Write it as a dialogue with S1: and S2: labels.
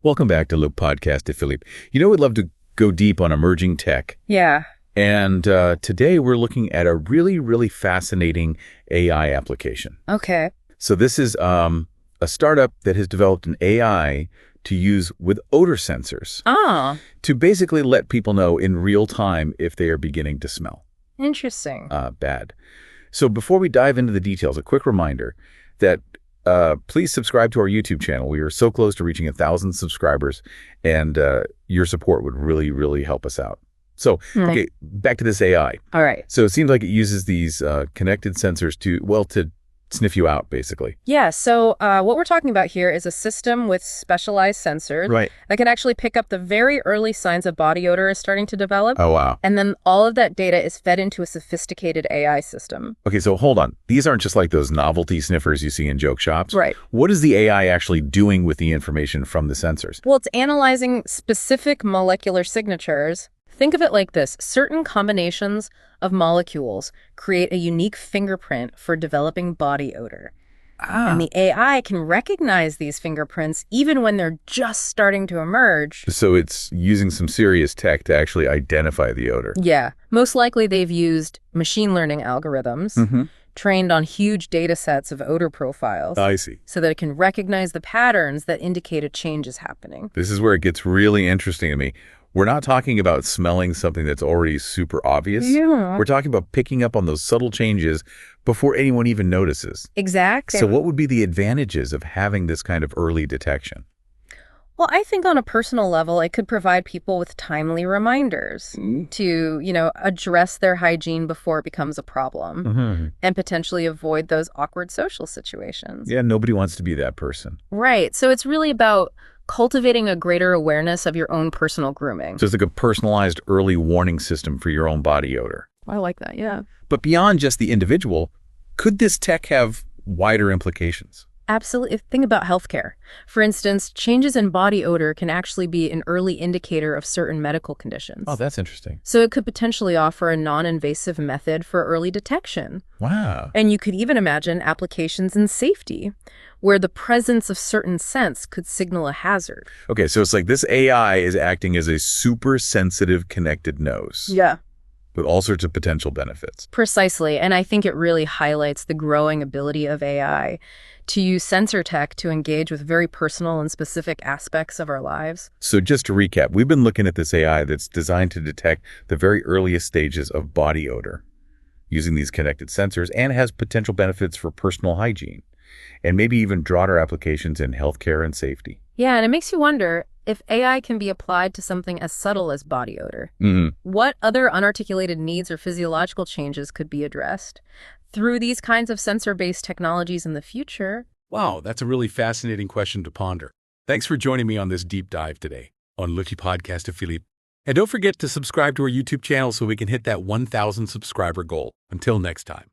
S1: Welcome back to LUK Podcast, Philippe. We'd love to go deep on emerging tech.
S2: Yeah.
S1: And today we're looking at a really, really fascinating AI application.
S2: Okay.
S1: So this is a startup that has developed an AI to use with odor sensors to basically let people know in real time if they are beginning to smell.
S2: Interesting.
S1: Bad. So before we dive into the details, a quick reminder that please subscribe to our YouTube channel. We are so close to reaching 1,000 subscribers, and your support would really, really help us out. So, okay, back to this AI.
S2: All right.
S1: So it seems like it uses these connected sensors to sniff you out, basically.
S2: Yeah. So what we're talking about here is a system with specialized sensors that can actually pick up the very early signs of body odor is starting to develop.
S1: Oh, wow.
S2: And then all of that data is fed into a sophisticated AI system.
S1: Okay, so hold on. These aren't just like those novelty sniffers you see in joke shops.
S2: Right.
S1: What is the AI actually doing with the information from the sensors?
S2: Well, it's analyzing specific molecular signatures. Think of it like this. Certain combinations of molecules create a unique fingerprint for developing body odor. And the AI can recognize these fingerprints even when they're just starting to emerge.
S1: So it's using some serious tech to actually identify the odor.
S2: Yeah. Most likely they've used machine learning algorithms trained on huge data sets of odor profiles.
S1: I see.
S2: So that it can recognize the patterns that indicate a change is happening.
S1: This is where it gets really interesting to me. We're not talking about smelling something that's already super obvious.
S2: Yeah.
S1: We're talking about picking up on those subtle changes before anyone even notices.
S2: Exactly.
S1: So what would be the advantages of having this kind of early detection?
S2: Well, I think on a personal level, it could provide people with timely reminders to, address their hygiene before it becomes a problem and potentially avoid those awkward social situations.
S1: Yeah, nobody wants to be that person.
S2: Right. So it's really about cultivating a greater awareness of your own personal grooming.
S1: So it's like a personalized early warning system for your own body odor.
S2: I like that, yeah.
S1: But beyond just the individual, could this tech have wider implications?
S2: Absolutely. Think about healthcare. For instance, changes in body odor can actually be an early indicator of certain medical conditions.
S1: Oh, that's interesting.
S2: So it could potentially offer a non-invasive method for early detection.
S1: Wow.
S2: And you could even imagine applications in safety, where the presence of certain scents could signal a hazard.
S1: Okay, so it's like this AI is acting as a super sensitive connected nose.
S2: Yeah.
S1: With all sorts of potential benefits.
S2: Precisely. And I think it really highlights the growing ability of AI to use sensor tech to engage with very personal and specific aspects of our lives.
S1: So just to recap, we've been looking at this AI that's designed to detect the very earliest stages of body odor using these connected sensors and has potential benefits for personal hygiene and maybe even broader applications in healthcare and safety.
S2: Yeah, and it makes you wonder if AI can be applied to something as subtle as body odor. What other unarticulated needs or physiological changes could be addressed through these kinds of sensor-based technologies in the future?
S1: Wow, that's a really fascinating question to ponder. Thanks for joining me on this deep dive today on LUK Podcast, Philippe. And don't forget to subscribe to our YouTube channel so we can hit that 1,000 subscriber goal. Until next time.